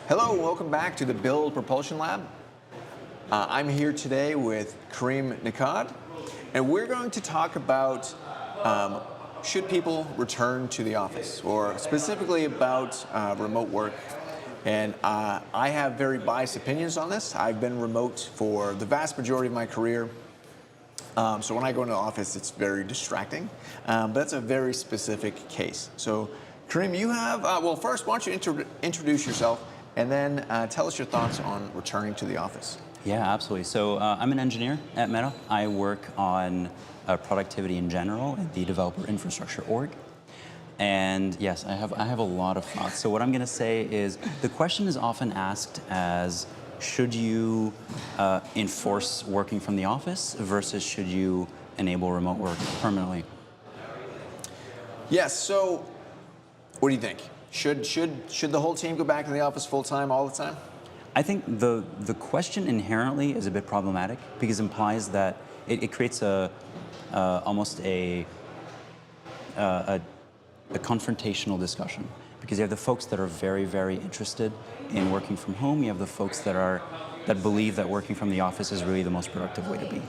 Hello, welcome back to the Build Propulsion Lab. I'm here today with Karim Nakad, and we're going to talk about should people return to the office, or specifically about remote work. And I have very biased opinions on this. I've been remote for the vast majority of my career. So when I go into the office, it's very distracting. But that's a very specific case. So Karim, you have, well, first, why don't you introduce yourself, and then tell us your thoughts on returning to the office. Yeah, absolutely. So I'm an engineer at Meta. I work on productivity in general at the developer infrastructure org. And yes, I have a lot of thoughts. So what I'm going to say is the question is often asked as, should you enforce working from the office versus should you enable remote work permanently? Yes, so what do you think? Should the whole team go back to the office full time all the time? I think the question inherently is a bit problematic because it implies that it creates almost a confrontational discussion, because you have the folks that are very, very interested in working from home. You have the folks that believe that working from the office is really the most productive way to be.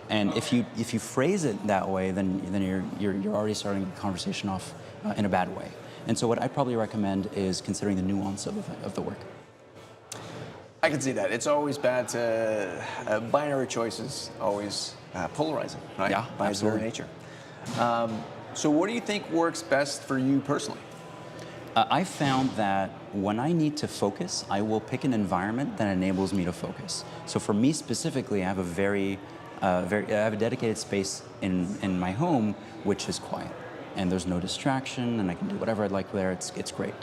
And if you phrase it that way, then you're already starting the conversation off in a bad way. And so what I'd probably recommend is considering the nuance of the work. I can see that. It's always bad to binary choices, always polarizing, right? Yeah, by its very nature. So what do you think works best for you personally? I found that when I need to focus, I will pick an environment that enables me to focus. So for me specifically, I have I have a dedicated space in my home which is quiet, and there's no distraction, and I can do whatever I'd like there. It's great.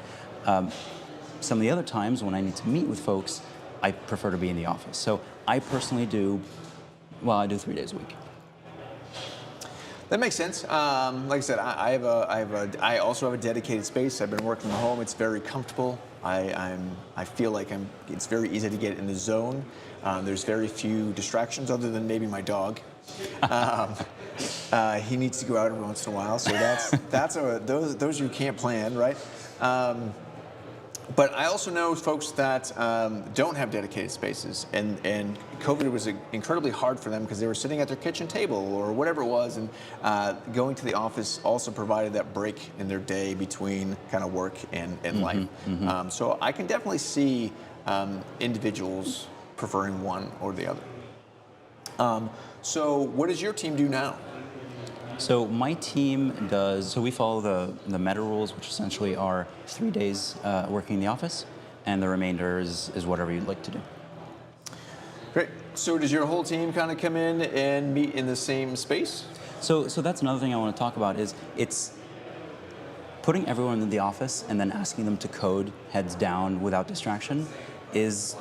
Some of the other times when I need to meet with folks, I prefer to be in the office. So I personally do 3 days a week. That makes sense. Like I said, I also have a dedicated space. I've been working from home. It's very comfortable. I feel like it's very easy to get in the zone. There's very few distractions other than maybe my dog. He needs to go out every once in a while, so those you can't plan, right? But I also know folks that don't have dedicated spaces, and COVID was incredibly hard for them because they were sitting at their kitchen table or whatever it was, and going to the office also provided that break in their day between kind of work and life. Mm-hmm. So I can definitely see individuals preferring one or the other. So what does your team do now? So my team we follow the Meta rules, which essentially are 3 days working in the office, and the remainder is whatever you'd like to do. Great. So does your whole team kind of come in and meet in the same space? So that's another thing I want to talk about is it's putting everyone in the office and then asking them to code heads down without distraction is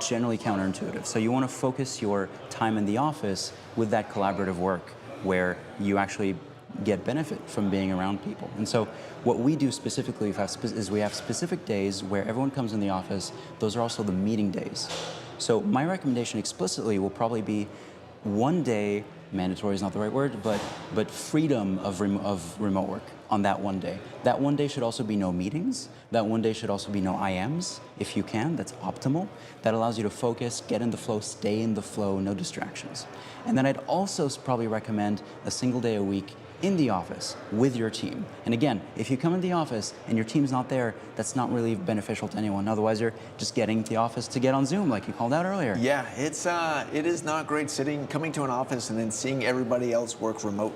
generally counterintuitive. So you want to focus your time in the office with that collaborative work where you actually get benefit from being around people. And so what we do specifically is we have specific days where everyone comes in the office. Those are also the meeting days. So my recommendation explicitly will probably be one day, mandatory is not the right word, but freedom of remote work on that one day. That one day should also be no meetings. That one day should also be no IMs, if you can. That's optimal. That allows you to focus, get in the flow, stay in the flow, no distractions. And then I'd also probably recommend a single day a week in the office with your team. And again, if you come in the office and your team's not there, that's not really beneficial to anyone. Otherwise, you're just getting to the office to get on Zoom, like you called out earlier. Yeah, it is not great coming to an office and then seeing everybody else work remote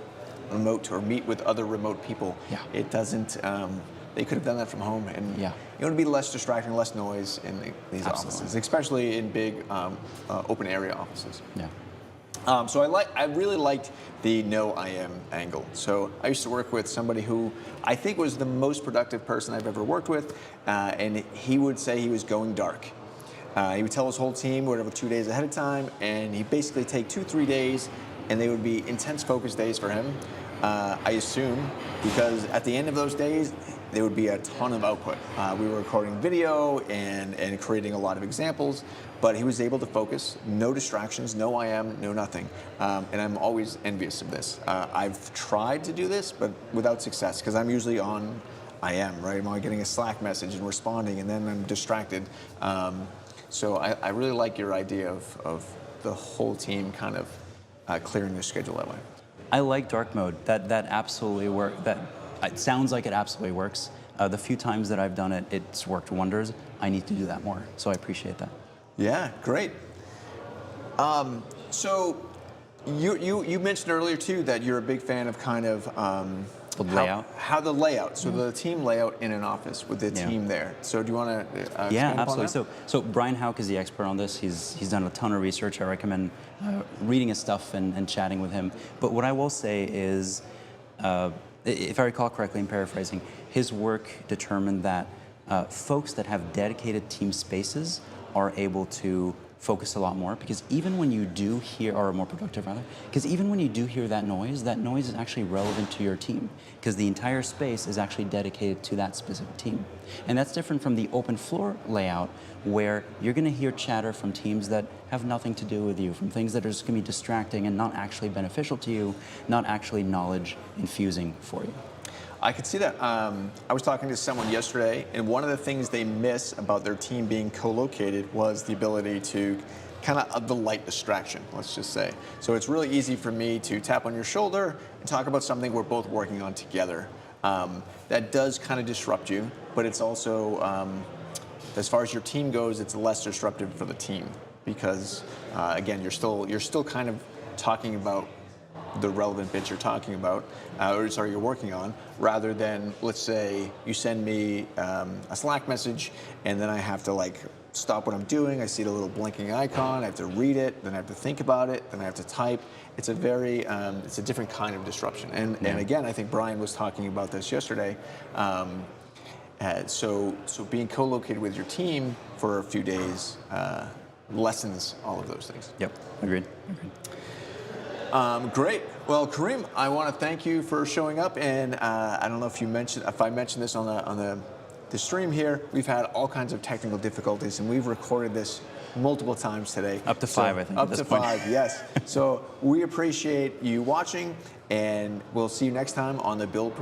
or meet with other remote people. Yeah. It doesn't. They could have done that from home, and yeah, it would be less distracting, less noise in these offices, especially in big open area offices. Yeah. So I really liked the no IM angle. So I used to work with somebody who I think was the most productive person I've ever worked with, and he would say he was going dark. He would tell his whole team whatever 2 days ahead of time, and he'd basically take 2-3 days, and they would be intense focus days for him, I assume, because at the end of those days, there would be a ton of output. We were recording video and creating a lot of examples, but he was able to focus, no distractions, no IM, no nothing. And I'm always envious of this. I've tried to do this, but without success, because I'm usually on I am, right? Am I getting a Slack message and responding, and then I'm distracted? So I really like your idea of the whole team kind of clearing their schedule that way. I like dark mode. That absolutely works. That it sounds like it absolutely works. The few times that I've done it, it's worked wonders. I need to do that more. So I appreciate that. Yeah, great. So you mentioned earlier too that you're a big fan of kind of The layout. how the layout, so the team layout in an office with the team there. So do you want to Yeah, absolutely. So Brian Hauk is the expert on this. He's done a ton of research. I recommend reading his stuff and chatting with him. But what I will say is, if I recall correctly, in paraphrasing, his work determined that folks that have dedicated team spaces are able to focus a lot more, because even when you do hear, or more productive rather, because even when you do hear that noise is actually relevant to your team, because the entire space is actually dedicated to that specific team. And that's different from the open floor layout, where you're going to hear chatter from teams that have nothing to do with you, from things that are just going to be distracting and not actually beneficial to you, not actually knowledge infusing for you. I could see that. I was talking to someone yesterday, and one of the things they miss about their team being co-located was the ability to kind of the light distraction, let's just say. So it's really easy for me to tap on your shoulder and talk about something we're both working on together. That does kind of disrupt you, but it's also, as far as your team goes, it's less disruptive for the team because, again, you're still kind of talking about the relevant bits you're talking about, you're working on, rather than, let's say, you send me a Slack message, and then I have to like stop what I'm doing. I see the little blinking icon. I have to read it. Then I have to think about it. Then I have to type. It's a very, it's a different kind of disruption. And again, I think Brian was talking about this yesterday. So being co-located with your team for a few days lessens all of those things. Yep, agreed. Great. Well, Karim, I want to thank you for showing up. And I don't know if I mentioned this on the stream here. We've had all kinds of technical difficulties, and we've recorded this multiple times today. Up to 5, I think. Up at this to point. 5, yes. So we appreciate you watching, and we'll see you next time on the Build